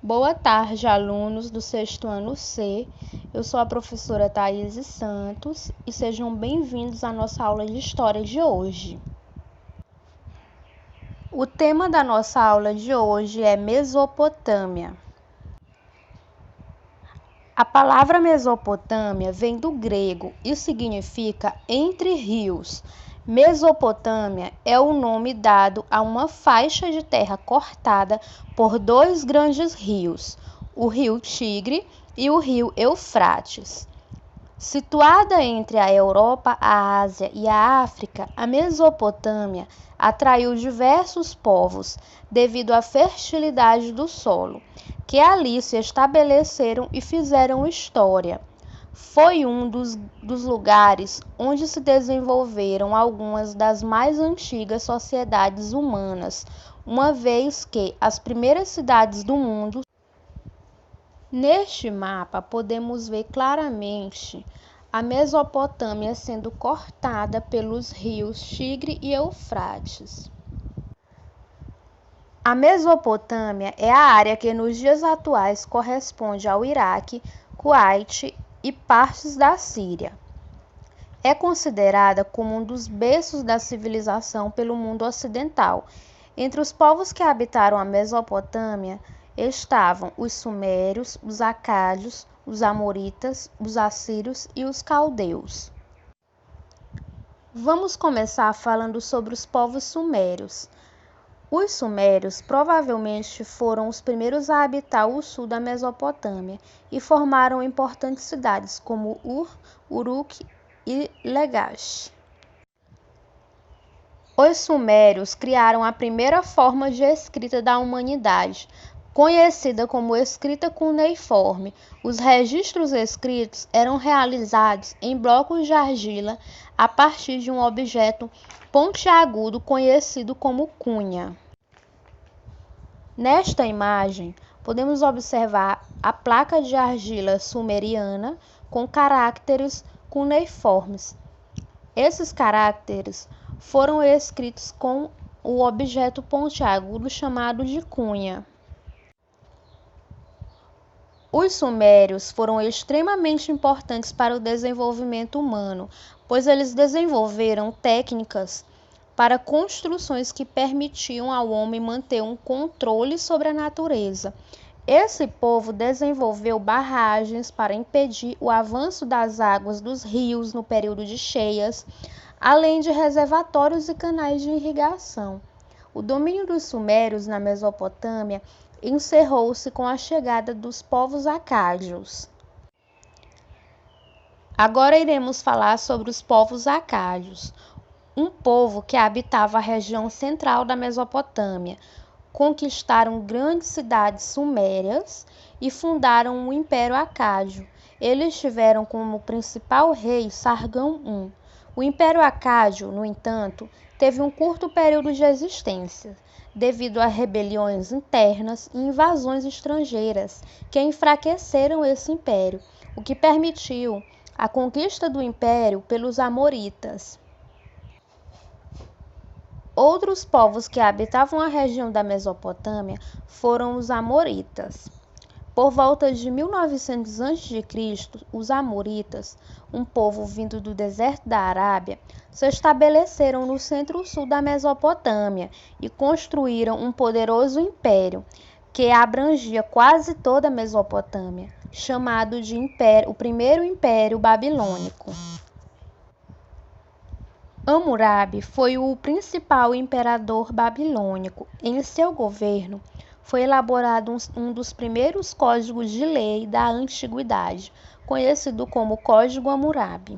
Boa tarde, alunos do sexto ano C. Eu sou a professora Thaís Santos e sejam bem-vindos à nossa aula de História de hoje. O tema da nossa aula de hoje é Mesopotâmia. A palavra Mesopotâmia vem do grego e significa entre rios. Mesopotâmia é o nome dado a uma faixa de terra cortada por dois grandes rios, o rio Tigre e o rio Eufrates. Situada entre a Europa, a Ásia e a África, a Mesopotâmia atraiu diversos povos devido à fertilidade do solo, que ali se estabeleceram e fizeram história. Foi um dos lugares onde se desenvolveram algumas das mais antigas sociedades humanas, uma vez que as primeiras cidades do mundo. Neste mapa, podemos ver claramente a Mesopotâmia sendo cortada pelos rios Tigre e Eufrates. A Mesopotâmia é a área que nos dias atuais corresponde ao Iraque, Kuwait e partes da Síria. É considerada como um dos berços da civilização pelo mundo ocidental. Entre os povos que habitaram a Mesopotâmia estavam os sumérios, os acádios, os amoritas, os assírios e os caldeus. Vamos começar falando sobre os povos sumérios. Os sumérios provavelmente foram os primeiros a habitar o sul da Mesopotâmia e formaram importantes cidades como Ur, Uruk e Lagash. Os sumérios criaram a primeira forma de escrita da humanidade, conhecida como escrita cuneiforme. Os registros escritos eram realizados em blocos de argila a partir de um objeto pontiagudo conhecido como cunha. Nesta imagem, podemos observar a placa de argila sumeriana com caracteres cuneiformes. Esses caracteres foram escritos com o objeto pontiagudo chamado de cunha. Os sumérios foram extremamente importantes para o desenvolvimento humano, pois eles desenvolveram técnicas para construções que permitiam ao homem manter um controle sobre a natureza. Esse povo desenvolveu barragens para impedir o avanço das águas dos rios no período de cheias, além de reservatórios e canais de irrigação. O domínio dos sumérios na Mesopotâmia encerrou-se com a chegada dos povos acádios. Agora iremos falar sobre os povos acádios, um povo que habitava a região central da Mesopotâmia. Conquistaram grandes cidades sumérias e fundaram o Império Acádio. Eles tiveram como principal rei Sargão I. O Império Acádio, no entanto, teve um curto período de existência, devido a rebeliões internas e invasões estrangeiras que enfraqueceram esse império, o que permitiu a conquista do império pelos amoritas. Outros povos que habitavam a região da Mesopotâmia foram os amoritas. Por volta de 1900 a.C., os amoritas, um povo vindo do deserto da Arábia, se estabeleceram no centro-sul da Mesopotâmia e construíram um poderoso império que abrangia quase toda a Mesopotâmia, chamado de o Primeiro Império Babilônico. Hammurabi foi o principal imperador babilônico. Em seu governo, foi elaborado um dos primeiros códigos de lei da antiguidade, conhecido como Código Hammurabi.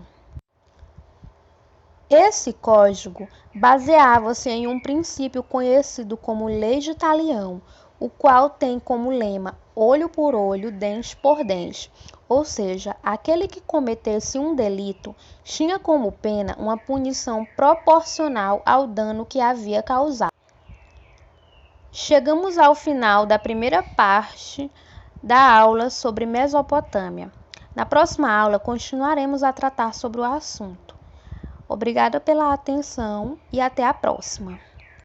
Esse código baseava-se em um princípio conhecido como Lei de Talião, o qual tem como lema olho por olho, dente por dente, ou seja, aquele que cometesse um delito tinha como pena uma punição proporcional ao dano que havia causado. Chegamos ao final da primeira parte da aula sobre Mesopotâmia. Na próxima aula, continuaremos a tratar sobre o assunto. Obrigada pela atenção e até a próxima.